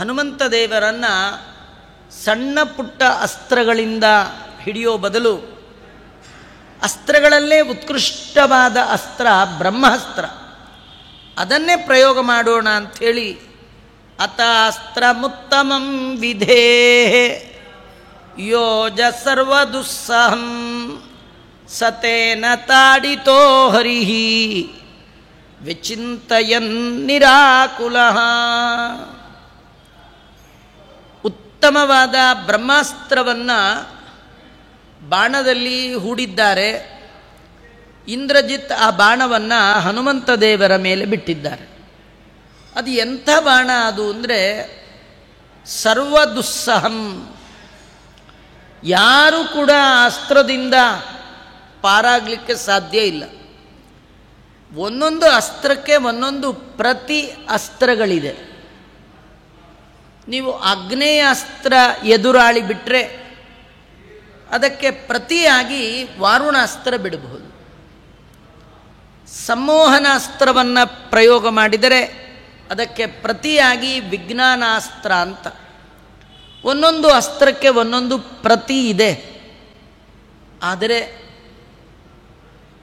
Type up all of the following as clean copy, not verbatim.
ಹನುಮಂತ ದೇವರನ್ನು ಸಣ್ಣ ಪುಟ್ಟ ಅಸ್ತ್ರಗಳಿಂದ ಹಿಡಿಯೋ ಬದಲು ಅಸ್ತ್ರಗಳಲ್ಲೇ ಉತ್ಕೃಷ್ಟವಾದ ಅಸ್ತ್ರ ಬ್ರಹ್ಮಾಸ್ತ್ರ, ಅದನ್ನೇ ಪ್ರಯೋಗ ಮಾಡೋಣ ಅಂಥೇಳಿ ಅತಾಸ್ತ್ರಮುತ್ತಮಂ ವಿಧೇ ಯೋಜ ಸರ್ವದುಸ್ಸಹಂ ಸತೇನ ತಾಡಿತೋ ಹರಿಹಿ ವಿಚಿಂತಯನ್ ನಿರಾಕುಲಃ. ಉತ್ತಮವಾದ ಬ್ರಹ್ಮಾಸ್ತ್ರವನ್ನು ಬಾಣದಲ್ಲಿ ಹೂಡಿದ್ದಾರೆ. ಇಂದ್ರಜಿತ್ ಆ ಬಾಣವನ್ನು ಹನುಮಂತ ದೇವರ ಮೇಲೆ ಬಿಟ್ಟಿದ್ದಾರೆ. ಅದು ಎಂಥ ಬಾಣ ಅದು ಅಂದರೆ ಸರ್ವದುಸ್ಸಹಂ, ಯಾರೂ ಕೂಡ ಅಸ್ತ್ರದಿಂದ ಪಾರಾಗಲಿಕ್ಕೆ ಸಾಧ್ಯ ಇಲ್ಲ. ಒಂದೊಂದು ಅಸ್ತ್ರಕ್ಕೆ ಒಂದೊಂದು ಪ್ರತಿ ಅಸ್ತ್ರಗಳಿದೆ. ನೀವು ಆಗ್ನೇಯ ಅಸ್ತ್ರ ಎದುರಾಳಿ ಬಿಟ್ಟರೆ ಅದಕ್ಕೆ ಪ್ರತಿಯಾಗಿ ವಾರುಣಾಸ್ತ್ರ ಬಿಡಬಹುದು. ಸಂಮೋಹನ ಅಸ್ತ್ರವನ್ನು ಪ್ರಯೋಗ ಮಾಡಿದರೆ ಅದಕ್ಕೆ ಪ್ರತಿಯಾಗಿ ವಿಜ್ಞಾನಾಸ್ತ್ರ ಅಂತ. ಒಂದೊಂದು ಅಸ್ತ್ರಕ್ಕೆ ಒಂದೊಂದು ಪ್ರತಿ ಇದೆ. ಆದರೆ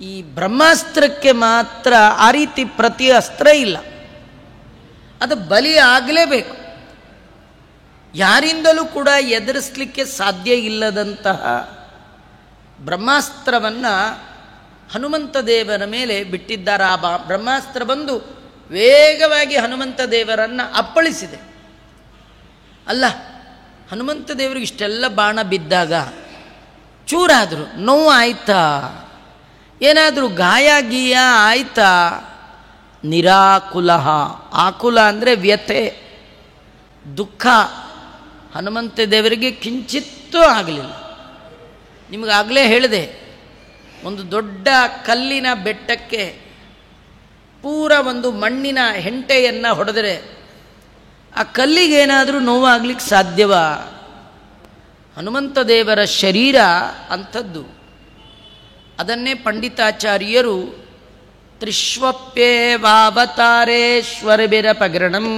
ಈ ಬ್ರಹ್ಮಾಸ್ತ್ರಕ್ಕೆ ಮಾತ್ರ ಆ ರೀತಿ ಪ್ರತಿ ಅಸ್ತ್ರ ಇಲ್ಲ. ಅದು ಬಲಿ ಆಗಲೇಬೇಕು. ಯಾರಿಂದಲೂ ಕೂಡ ಎದುರಿಸಲಿಕ್ಕೆ ಸಾಧ್ಯ ಇಲ್ಲದಂತಹ ಬ್ರಹ್ಮಾಸ್ತ್ರವನ್ನು ಹನುಮಂತ ದೇವರ ಮೇಲೆ ಬಿಟ್ಟಿದ್ದಾರೆ. ಆ ಬ್ರಹ್ಮಾಸ್ತ್ರ ಬಂದು ವೇಗವಾಗಿ ಹನುಮಂತ ದೇವರನ್ನು ಅಪ್ಪಳಿಸಿದೆ. ಅಲ್ಲ, ಹನುಮಂತ ದೇವರಿಗೆ ಇಷ್ಟೆಲ್ಲ ಬಾಣ ಬಿದ್ದಾಗ ಚೂರಾದರೂ ನೋವು ಆಯ್ತಾ, ಏನಾದರೂ ಗಾಯ ಗೀಯ ಆಯ್ತಾ? ನಿರಾಕುಲ. ಆಕುಲ ಅಂದರೆ ವ್ಯಥೆ, ದುಃಖ. ಹನುಮಂತ ದೇವರಿಗೆ ಕಿಂಚಿತ್ತೂ ಆಗಲಿಲ್ಲ. ನಿಮಗಾಗಲೇ ಹೇಳಿದೆ, ಒಂದು ದೊಡ್ಡ ಕಲ್ಲಿನ ಬೆಟ್ಟಕ್ಕೆ ಪೂರ ಒಂದು ಮಣ್ಣಿನ ಹೆಂಟೆಯನ್ನು ಹೊಡೆದರೆ ಆ ಕಲ್ಲಿಗೇನಾದರೂ ನೋವಾಗಲಿಕ್ಕೆ ಸಾಧ್ಯವಾ? ಹನುಮಂತ ದೇವರ ಶರೀರ ಅಂಥದ್ದು. ಅದನ್ನೇ ಪಂಡಿತಾಚಾರ್ಯರು ತ್ರಿಷ್ವಪ್ಯೇವಾವತಾರೇಶ್ವರಬಿರಪಗರಣಂ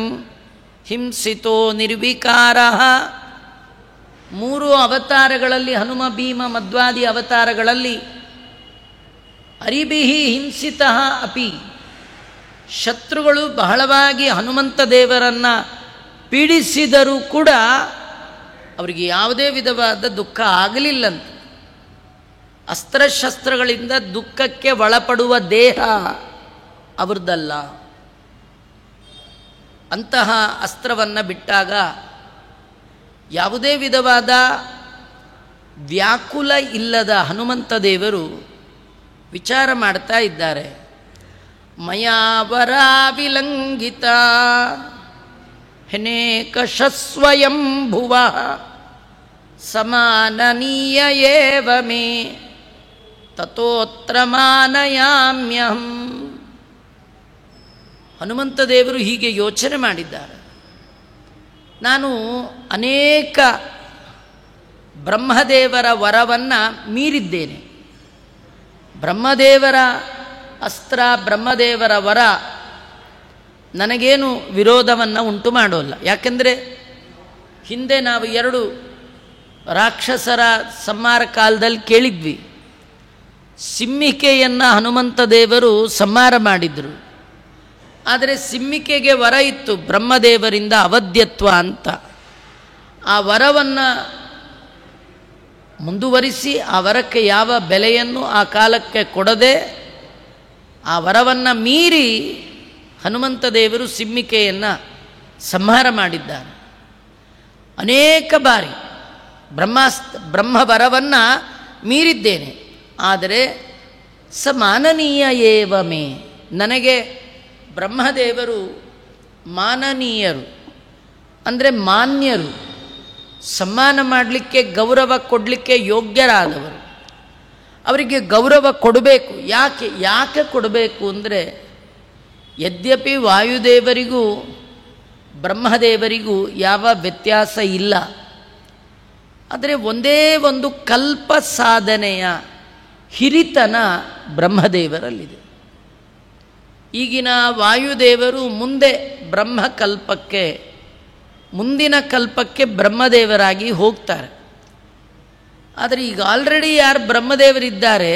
ಹಿಂಸಿತೋ ನಿರ್ವಿಕಾರ. 3 ಅವತಾರಗಳಲ್ಲಿ, ಹನುಮ ಭೀಮ ಮಧ್ವಾದಿ ಅವತಾರಗಳಲ್ಲಿ ಅರಿಭಿಹಿ ಹಿಂಸಿತ ಅಪಿ, ಶತ್ರುಗಳು ಬಹಳವಾಗಿ ಹನುಮಂತ ದೇವರನ್ನು ಪೀಡಿಸಿದರೂ ಕೂಡ ಅವರಿಗೆ ಯಾವುದೇ ವಿಧವಾದ ದುಃಖ ಆಗಲಿಲ್ಲಂತೆ. ಅಸ್ತ್ರಶಸ್ತ್ರಗಳಿಂದ ದುಃಖಕ್ಕೆ ಒಳಪಡುವ ದೇಹ ಅವ್ರದ್ದಲ್ಲ. ಅಂತಹ ಅಸ್ತ್ರವನ್ನು ಬಿಟ್ಟಾಗ ಯಾವುದೇ ವಿಧವಾದ ವ್ಯಾಕುಲ ಇಲ್ಲದ ಹನುಮಂತ ದೇವರು ವಿಚಾರ ಮಾಡ್ತಾ ಇದ್ದಾರೆ. ಮಯಾವರ ವಿಲಂಘಿತ ಹೆನೇಕಶಸ್ವಯಂ ಭುವ ಸಮಾನನೀಯ ಏವ ಮೇ ತತೋತ್ರ ಮಾನಯಾಮ್ಯಹಂ. ಹನುಮಂತ ದೇವರು ಹೀಗೆ ಯೋಚನೆ ಮಾಡಿದ್ದಾರೆ. ನಾನು ಅನೇಕ ಬ್ರಹ್ಮದೇವರ ವರವನ್ನು ಮೀರಿದ್ದೇನೆ. ಬ್ರಹ್ಮದೇವರ ಅಸ್ತ್ರ, ಬ್ರಹ್ಮದೇವರ ವರ ನನಗೇನು ವಿರೋಧವನ್ನು ಉಂಟು ಮಾಡೋಲ್ಲ. ಯಾಕೆಂದರೆ ಹಿಂದೆ ನಾವು 2 ರಾಕ್ಷಸರ ಸಂಹಾರ ಕಾಲದಲ್ಲಿ ಕೇಳಿದ್ವಿ. ಸಿಂಹಿಕೆಯನ್ನು ಹನುಮಂತ ದೇವರು ಸಂಹಾರ ಮಾಡಿದರು. ಆದರೆ ಸಿಂಹಿಕೆಗೆ ವರ ಇತ್ತು ಬ್ರಹ್ಮದೇವರಿಂದ ಅವಧ್ಯತ್ವ ಅಂತ. ಆ ವರವನ್ನು ಮುಂದುವರಿಸಿ ಆ ವರಕ್ಕೆ ಯಾವ ಬೆಲೆಯನ್ನು ಆ ಕಾಲಕ್ಕೆ ಕೊಡದೆ ಆ ವರವನ್ನು ಮೀರಿ ಹನುಮಂತ ದೇವರು ಸಿಂಹಿಕೆಯನ್ನು ಸಂಹಾರ ಮಾಡಿದ್ದಾರೆ. ಅನೇಕ ಬಾರಿ ಬ್ರಹ್ಮವರವನ್ನು ಮೀರಿದ್ದೇನೆ. ಆದರೆ ಮಾನನೀಯ ಏವ ಮೇ, ನನಗೆ ಬ್ರಹ್ಮದೇವರು ಮಾನನೀಯರು ಅಂದರೆ ಮಾನ್ಯರು, ಸಮ್ಮಾನ ಮಾಡಲಿಕ್ಕೆ, ಗೌರವ ಕೊಡಲಿಕ್ಕೆ ಯೋಗ್ಯರಾದವರು. ಅವರಿಗೆ ಗೌರವ ಕೊಡಬೇಕು. ಯಾಕೆ ಕೊಡಬೇಕು ಅಂದರೆ, ಯದ್ಯಪಿ ವಾಯುದೇವರಿಗೂ ಬ್ರಹ್ಮದೇವರಿಗೂ ಯಾವ ವ್ಯತ್ಯಾಸ ಇಲ್ಲ. ಆದರೆ ಒಂದೇ ಒಂದು ಕಲ್ಪ ಸಾಧನೆಯ ಹಿರಿತನ ಬ್ರಹ್ಮದೇವರಲ್ಲಿದೆ. ಈಗಿನ ವಾಯುದೇವರು ಮುಂದೆ ಬ್ರಹ್ಮಕಲ್ಪಕ್ಕೆ ಮುಂದಿನ ಕಲ್ಪಕ್ಕೆ ಬ್ರಹ್ಮದೇವರಾಗಿ ಹೋಗ್ತಾರೆ. ಆದರೆ ಈಗ ಆಲ್ರೆಡಿ ಯಾರು ಬ್ರಹ್ಮದೇವರಿದ್ದಾರೆ,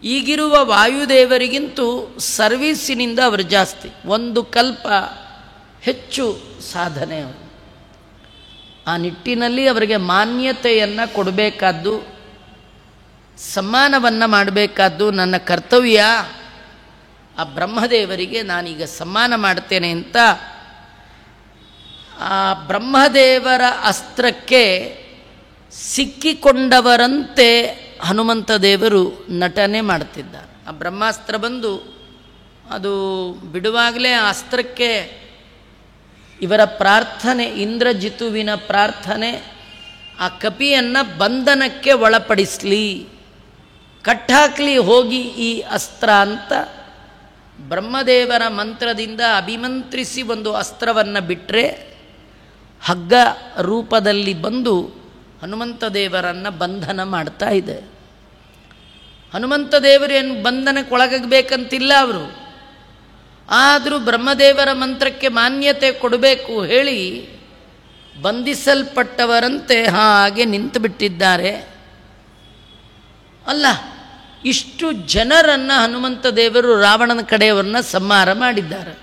ಈಗಿರುವ ವಾಯುದೇವರಿಗಿಂತೂ ಸರ್ವೀಸಿನಿಂದ ಅವರು ಜಾಸ್ತಿ, ಒಂದು ಕಲ್ಪ ಹೆಚ್ಚು ಸಾಧನೆ ಅವರು. ಆ ನಿಟ್ಟಿನಲ್ಲಿ ಅವರಿಗೆ ಮಾನ್ಯತೆಯನ್ನು ಕೊಡಬೇಕಾದ್ದು, ಸಮ್ಮಾನವನ್ನು ಮಾಡಬೇಕಾದ್ದು ನನ್ನ ಕರ್ತವ್ಯ. ಆ ಬ್ರಹ್ಮದೇವರಿಗೆ ನಾನೀಗ ಸಮ್ಮಾನ ಮಾಡ್ತೇನೆ ಅಂತ ಆ ಬ್ರಹ್ಮದೇವರ ಅಸ್ತ್ರಕ್ಕೆ ಸಿಕ್ಕಿಕೊಂಡವರಂತೆ ಹನುಮಂತ ದೇವರು ನಟನೆ ಮಾಡ್ತಿದ್ದಾರೆ. ಆ ಬ್ರಹ್ಮಾಸ್ತ್ರ ಬಂದು ಅದು ಬಿಡುವಾಗಲೇ ಆ ಅಸ್ತ್ರಕ್ಕೆ ಇವರ ಪ್ರಾರ್ಥನೆ, ಇಂದ್ರಜಿತುವಿನ ಪ್ರಾರ್ಥನೆ, ಆ ಕಪಿಯನ್ನು ಬಂಧನಕ್ಕೆ ಒಳಪಡಿಸಲಿ, ಕಟ್ಟಾಕಲಿ ಹೋಗಿ ಈ ಅಸ್ತ್ರ ಅಂತ ಬ್ರಹ್ಮದೇವರ ಮಂತ್ರದಿಂದ ಅಭಿಮಂತ್ರಿಸಿ ಒಂದು ಅಸ್ತ್ರವನ್ನು ಬಿಟ್ಟರೆ ಹಗ್ಗ ರೂಪದಲ್ಲಿ ಬಂದು ಹನುಮಂತ ದೇವರನ್ನು ಬಂಧನ ಮಾಡ್ತಾ ಇದೆ. ಹನುಮಂತ ದೇವರು ಏನು ಬಂಧನಕ್ಕೆ ಒಳಗಬೇಕಂತಿಲ್ಲ ಅವರು, ಆದರೂ ಬ್ರಹ್ಮದೇವರ ಮಂತ್ರಕ್ಕೆ ಮಾನ್ಯತೆ ಕೊಡಬೇಕು ಹೇಳಿ ಬಂಧಿಸಲ್ಪಟ್ಟವರಂತೆ ಹಾಗೆ ನಿಂತು ಬಿಟ್ಟಿದ್ದಾರೆ. ಅಲ್ಲ, ಇಷ್ಟು ಜನರನ್ನು ಹನುಮಂತ ದೇವರು ರಾವಣನ ಕಡೆಯವ್ರನ್ನ ಸಂಹಾರ ಮಾಡಿದ್ದಾರೆ.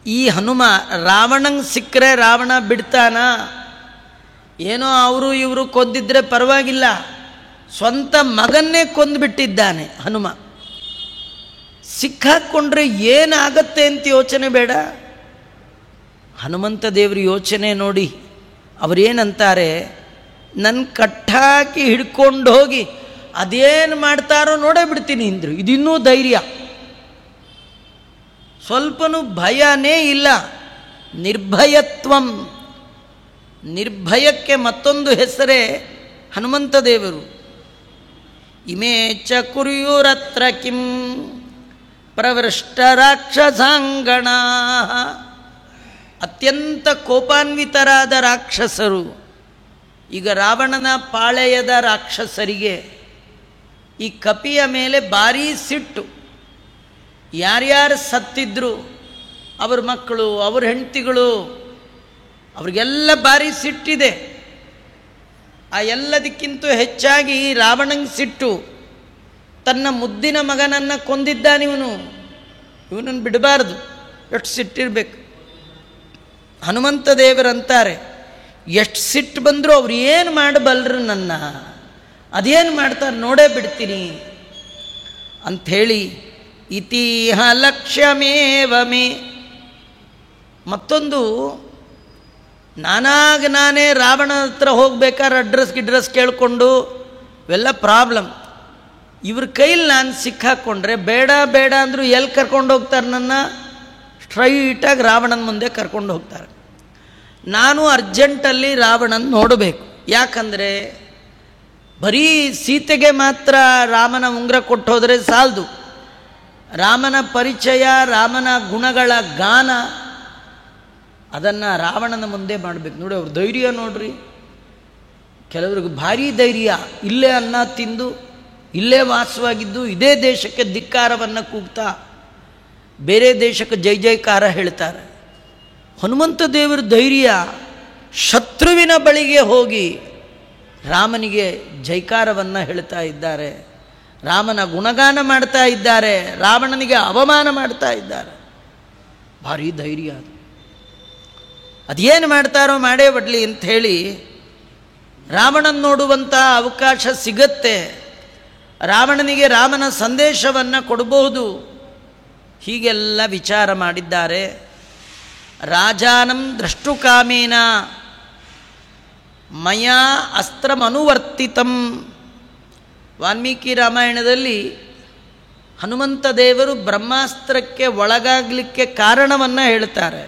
ಈ ಹನುಮ ರಾವಣಂಗೆ ಸಿಕ್ಕರೆ ರಾವಣ ಬಿಡ್ತಾನ? ಏನೋ ಅವರು ಇವರು ಕೊಂದಿದ್ರೆ ಪರವಾಗಿಲ್ಲ, ಸ್ವಂತ ಮಗನ್ನೇ ಕೊಂದುಬಿಟ್ಟಿದ್ದಾನೆ ಹನುಮ. ಸಿಕ್ಕಾಕ್ಕೊಂಡ್ರೆ ಏನಾಗತ್ತೆ ಅಂತ ಯೋಚನೆ ಬೇಡ. ಹನುಮಂತ ದೇವ್ರ ಯೋಚನೆ ನೋಡಿ, ಅವರೇನಂತಾರೆ, ನನ್ನ ಕಟ್ಟಾಕಿ ಹಿಡ್ಕೊಂಡು ಹೋಗಿ ಅದೇನು ಮಾಡ್ತಾರೋ ನೋಡೇ ಬಿಡ್ತೀನಿ ಅಂದರು. ಇದಿನ್ನೂ ಧೈರ್ಯ, ಸ್ವಲ್ಪನೂ ಭಯನೇ ಇಲ್ಲ. ನಿರ್ಭಯತ್ವಂ, ನಿರ್ಭಯಕ್ಕೆ ಮತ್ತೊಂದು ಹೆಸರೇ ಹನುಮಂತ ದೇವರು. ಇಮೇ ಚ ಕುರ್ಯುರತ್ರ ಕಿಂ ಪ್ರವೃಷ್ಟ ರಾಕ್ಷಸಾಂಗಣ. ಅತ್ಯಂತ ಕೋಪಾನ್ವಿತರಾದ ರಾಕ್ಷಸರು, ಈಗ ರಾವಣನ ಪಾಳೆಯದ ರಾಕ್ಷಸರಿಗೆ ಈ ಕಪಿಯ ಮೇಲೆ ಭಾರೀ ಸಿಟ್ಟು. ಯಾರ್ಯಾರು ಸತ್ತಿದ್ರು, ಅವ್ರ ಮಕ್ಕಳು, ಅವ್ರ ಹೆಂಡತಿಗಳು, ಅವ್ರಿಗೆಲ್ಲ ಭಾರಿ ಸಿಟ್ಟಿದೆ. ಆ ಎಲ್ಲದಕ್ಕಿಂತ ಹೆಚ್ಚಾಗಿ ರಾವಣಂಗೆ ಸಿಟ್ಟು. ತನ್ನ ಮುದ್ದಿನ ಮಗನನ್ನು ಕೊಂದಿದ್ದಾನಿವನು, ಇವನನ್ನು ಬಿಡಬಾರ್ದು, ಎಷ್ಟು ಸಿಟ್ಟಿರಬೇಕು. ಹನುಮಂತ ದೇವರಂತಾರೆ, ಎಷ್ಟು ಸಿಟ್ಟು ಬಂದರೂ ಅವ್ರು ಏನು ಮಾಡಬಲ್ಲರು, ನನ್ನ ಅದೇನು ಮಾಡ್ತಾರೆ ನೋಡೇ ಬಿಡ್ತೀನಿ ಅಂಥೇಳಿ ಇತೀಹ ಲಕ್ಷ್ಯಮೇವ ಮೇ. ಮತ್ತೊಂದು, ನಾನೇ ರಾವಣ ಹತ್ರ ಹೋಗ್ಬೇಕಾದ್ರೆ ಅಡ್ರೆಸ್ ಕೇಳಿಕೊಂಡು ಇವೆಲ್ಲ ಪ್ರಾಬ್ಲಮ್. ಇವ್ರ ಕೈಲಿ ನಾನು ಸಿಕ್ಕಾಕ್ಕೊಂಡ್ರೆ ಬೇಡ ಬೇಡ ಅಂದರೂ ಎಲ್ಲಿ ಕರ್ಕೊಂಡು ಹೋಗ್ತಾರೆ ನನ್ನ? ಸ್ಟ್ರೈಟಾಗಿ ರಾವಣನ ಮುಂದೆ ಕರ್ಕೊಂಡು ಹೋಗ್ತಾರೆ. ನಾನು ಅರ್ಜೆಂಟಲ್ಲಿ ರಾವಣನ ನೋಡಬೇಕು. ಯಾಕಂದರೆ ಬರೀ ಸೀತೆಗೆ ಮಾತ್ರ ರಾಮನ ಉಂಗುರ ಕೊಟ್ಟು ಹೋದರೆ ಸಾಲದು. ರಾಮನ ಪರಿಚಯ, ರಾಮನ ಗುಣಗಳ ಗಾನ, ಅದನ್ನು ರಾವಣನ ಮುಂದೆ ಮಾಡಬೇಕು. ನೋಡಿ ಅವ್ರ ಧೈರ್ಯ ನೋಡ್ರಿ. ಕೆಲವ್ರಿಗೆ ಭಾರೀ ಧೈರ್ಯ, ಇಲ್ಲೇ ಅನ್ನ ತಿಂದು ಇಲ್ಲೇ ವಾಸವಾಗಿದ್ದು ಇದೇ ದೇಶಕ್ಕೆ ಧಿಕ್ಕಾರವನ್ನು ಕೂಗ್ತಾ ಬೇರೆ ದೇಶಕ್ಕೆ ಜೈ ಜೈಕಾರ ಹೇಳ್ತಾರೆ. ಹನುಮಂತ ದೇವರ ಧೈರ್ಯ, ಶತ್ರುವಿನ ಬಳಿಗೆ ಹೋಗಿ ರಾಮನಿಗೆ ಜೈಕಾರವನ್ನು ಹೇಳ್ತಾ ಇದ್ದಾರೆ, ರಾಮನ ಗುಣಗಾನ ಮಾಡ್ತಾ ಇದ್ದಾರೆ, ರಾವಣನಿಗೆ ಅವಮಾನ ಮಾಡ್ತಾ ಇದ್ದಾರೆ. ಭಾರೀ ಧೈರ್ಯ ಅದು. ಅದೇನು ಮಾಡ್ತಾರೋ ಮಾಡೇ ಬಿಡಲಿ ಅಂಥೇಳಿ ರಾವಣನ ನೋಡುವಂಥ ಅವಕಾಶ ಸಿಗತ್ತೆ, ರಾವಣನಿಗೆ ರಾಮನ ಸಂದೇಶವನ್ನು ಕೊಡಬಹುದು, ಹೀಗೆಲ್ಲ ವಿಚಾರ ಮಾಡಿದ್ದಾರೆ. ರಾಜಾನಂ ದ್ರಷ್ಟುಕಾಮೇನ ಮಯಾ ಅಸ್ತ್ರಮನುವರ್ತಿತಂ. ವಾಲ್ಮೀಕಿ ರಾಮಾಯಣದಲ್ಲಿ ಹನುಮಂತ ದೇವರು ಬ್ರಹ್ಮಾಸ್ತ್ರಕ್ಕೆ ಒಳಗಾಗಲಿಕ್ಕೆ ಕಾರಣವನ್ನು ಹೇಳ್ತಾರೆ.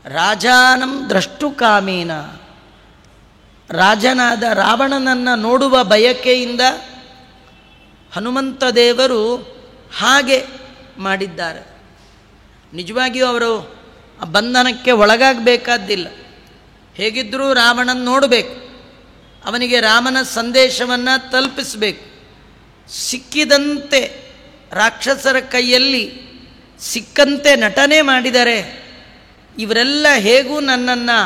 ರಾಜಾನಂ ದ್ರಷ್ಟುಕಾಮೇನ, ರಾಜನಾದ ರಾವಣನನ್ನು ನೋಡುವ ಬಯಕೆಯಿಂದ ಹನುಮಂತ ದೇವರು ಹಾಗೆ ಮಾಡಿದ್ದಾರೆ. ನಿಜವಾಗಿಯೂ ಅವರು ಬಂಧನಕ್ಕೆ ಒಳಗಾಗಬೇಕಾದ್ದಿಲ್ಲ. ಹೇಗಿದ್ದರೂ ರಾವಣನ ನೋಡಬೇಕು, ಅವನಿಗೆ ರಾಮನ ಸಂದೇಶವನ್ನು ತಲುಪಿಸಬೇಕು. ಸಿಕ್ಕಿದಂತೆ ರಾಕ್ಷಸರ ಕೈಯಲ್ಲಿ ಸಿಕ್ಕಂತೆ ನಟನೆ ಮಾಡಿದರೆ ಇವರೆಲ್ಲ ಹೇಗೂ ನನ್ನನ್ನು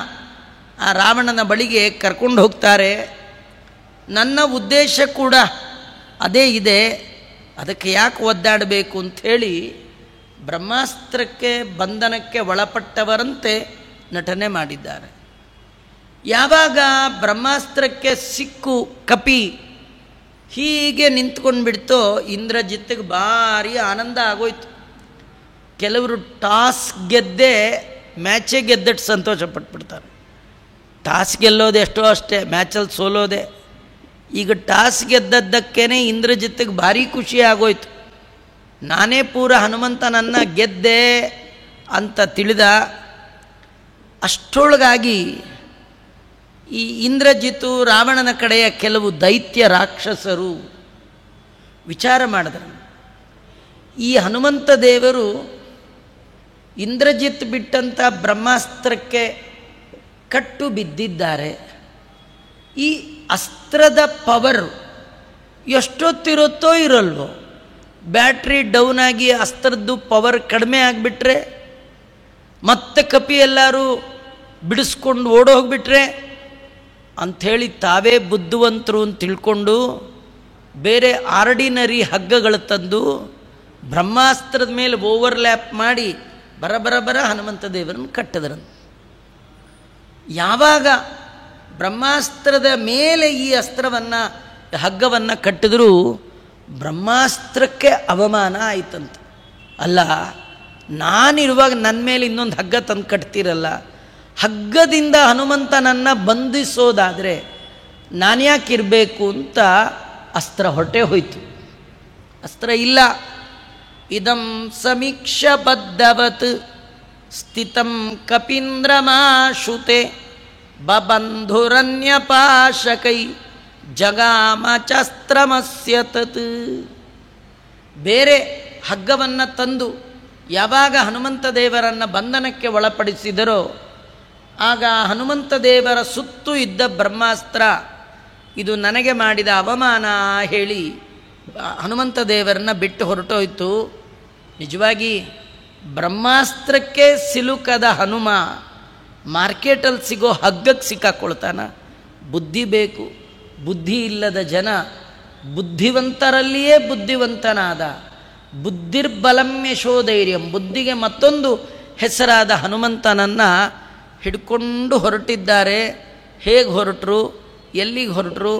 ಆ ರಾವಣನ ಬಳಿಗೆ ಕರ್ಕೊಂಡು ಹೋಗ್ತಾರೆ, ನನ್ನ ಉದ್ದೇಶ ಕೂಡ ಅದೇ ಇದೆ, ಅದಕ್ಕೆ ಯಾಕೆ ಒದ್ದಾಡಬೇಕು ಅಂಥೇಳಿ ಬ್ರಹ್ಮಾಸ್ತ್ರಕ್ಕೆ ಬಂಧನಕ್ಕೆ ಒಳಪಟ್ಟವರಂತೆ ನಟನೆ ಮಾಡಿದ್ದಾರೆ. ಯಾವಾಗ ಬ್ರಹ್ಮಾಸ್ತ್ರಕ್ಕೆ ಸಿಕ್ಕು ಕಪಿ ಹೀಗೆ ನಿಂತ್ಕೊಂಡು ಬಿಡ್ತೋ ಇಂದ್ರಜಿತ್ತಿಗೆ ಭಾರಿ ಆನಂದ ಆಗೋಯ್ತು. ಕೆಲವರು ಟಾಸ್ ಗೆದ್ದೇ ಮ್ಯಾಚೇ ಗೆದ್ದಟ್ಟು ಸಂತೋಷ ಪಟ್ಬಿಡ್ತಾರೆ. ಟಾಸ್ ಗೆಲ್ಲೋದು ಎಷ್ಟೋ ಅಷ್ಟೇ, ಮ್ಯಾಚಲ್ಲಿ ಸೋಲೋದೆ. ಈಗ ಟಾಸ್ ಗೆದ್ದದ್ದಕ್ಕೇ ಇಂದ್ರಜಿತ್ತಿಗೆ ಭಾರಿ ಖುಷಿ ಆಗೋಯ್ತು. ನಾನೇ ಪೂರ ಹನುಮಂತನನ್ನು ಗೆದ್ದೆ ಅಂತ ತಿಳಿದ. ಅಷ್ಟರೊಳಗಾಗಿ ಈ ಇಂದ್ರಜಿತ್ತು ರಾವಣನ ಕಡೆಯ ಕೆಲವು ದೈತ್ಯ ರಾಕ್ಷಸರು ವಿಚಾರ ಮಾಡಿದರು, ಈ ಹನುಮಂತ ದೇವರು ಇಂದ್ರಜಿತ್ ಬಿಟ್ಟಂಥ ಬ್ರಹ್ಮಾಸ್ತ್ರಕ್ಕೆ ಕಟ್ಟು ಬಿದ್ದಿದ್ದಾರೆ. ಈ ಅಸ್ತ್ರದ ಪವರ್ ಎಷ್ಟೊತ್ತಿರುತ್ತೋ ಇರಲ್ವೋ, ಬ್ಯಾಟ್ರಿ ಡೌನ್ ಆಗಿ ಅಸ್ತ್ರದ್ದು ಪವರ್ ಕಡಿಮೆ ಆಗಿಬಿಟ್ರೆ, ಮತ್ತೆ ಕಪಿ ಎಲ್ಲರೂ ಬಿಡಿಸ್ಕೊಂಡು ಓಡೋಗ್ಬಿಟ್ರೆ ಅಂಥೇಳಿ ತಾವೇ ಬುದ್ಧಿವಂತರು ಅಂತ ತಿಳ್ಕೊಂಡು ಬೇರೆ ಆರ್ಡಿನರಿ ಹಗ್ಗಗಳು ತಂದು ಬ್ರಹ್ಮಾಸ್ತ್ರದ ಮೇಲೆ ಓವರ್ಲ್ಯಾಪ್ ಮಾಡಿ ಬರ ಹನುಮಂತ ದೇವರನ್ನು ಕಟ್ಟಿದ್ರಂತೆ. ಯಾವಾಗ ಬ್ರಹ್ಮಾಸ್ತ್ರದ ಮೇಲೆ ಈ ಅಸ್ತ್ರವನ್ನು ಹಗ್ಗವನ್ನು ಕಟ್ಟಿದ್ರೂ ಬ್ರಹ್ಮಾಸ್ತ್ರಕ್ಕೆ ಅವಮಾನ ಆಯ್ತಂತೆ. ಅಲ್ಲ, ನಾನಿರುವಾಗ ನನ್ನ ಮೇಲೆ ಇನ್ನೊಂದು ಹಗ್ಗ ತಂದು ಕಟ್ತೀರಲ್ಲ, ಹಗ್ಗದಿಂದ ಹನುಮಂತನನ್ನು ಬಂಧಿಸೋದಾದರೆ ನಾನ್ಯಾಕಿರಬೇಕು ಅಂತ ಅಸ್ತ್ರ ಹೊರಟೇ ಹೋಯಿತು. ಅಸ್ತ್ರ ಇಲ್ಲ. ಇದಂ ಸಮೀಕ್ಷ ಬದ್ಧವತ್ ಸ್ಥಿತಂ ಕಪೀಂದ್ರಮಾಶುತೆ ಬಬಂಧುರನ್ಯಪಾಶಕೈ ಜಗಾಮಚಸ್ತ್ರಮಸ್ಯ ತತ್. ಬೇರೆ ಹಗ್ಗವನ್ನು ತಂದು ಯಾವಾಗ ಹನುಮಂತ ದೇವರನ್ನು ಬಂಧನಕ್ಕೆ ಒಳಪಡಿಸಿದರೋ ಆಗ ಹನುಮಂತ ದೇವರ ಸುತ್ತು ಇದ್ದ ಬ್ರಹ್ಮಾಸ್ತ್ರ ಇದು ನನಗೆ ಮಾಡಿದ ಅವಮಾನ ಹೇಳಿ ಹನುಮಂತ ದೇವರನ್ನ ಬಿಟ್ಟು ಹೊರಟೋಯ್ತು. ನಿಜವಾಗಿ ಬ್ರಹ್ಮಾಸ್ತ್ರಕ್ಕೆ ಸಿಲುಕದ ಹನುಮ ಮಾರ್ಕೆಟಲ್ಲಿ ಸಿಗೋ ಹಗ್ಗಕ್ಕೆ ಸಿಕ್ಕಾಕೊಳ್ತಾನ. ಬುದ್ಧಿ ಬೇಕು. ಬುದ್ಧಿ ಇಲ್ಲದ ಜನ ಬುದ್ಧಿವಂತರಲ್ಲಿಯೇ ಬುದ್ಧಿವಂತನಾದ. ಬುದ್ಧಿರ್ಬಲಂ ಯಶೋಧೈರ್ಯಂ, ಬುದ್ಧಿಗೆ ಮತ್ತೊಂದು ಹೆಸರಾದ ಹನುಮಂತನನ್ನು ಹಿಡ್ಕೊಂಡು ಹೊರಟಿದ್ದಾರೆ. ಹೇಗೆ ಹೊರಟರು, ಎಲ್ಲಿಗೆ ಹೊರಟರು,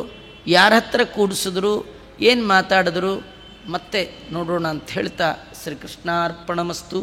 ಯಾರ ಹತ್ರ ಕೂಡಿಸಿದ್ರು, ಏನು ಮಾತಾಡಿದ್ರು ಮತ್ತೆ ನೋಡೋಣ ಅಂತ ಹೇಳ್ತಾ ಶ್ರೀಕೃಷ್ಣಾರ್ಪಣಮಸ್ತು.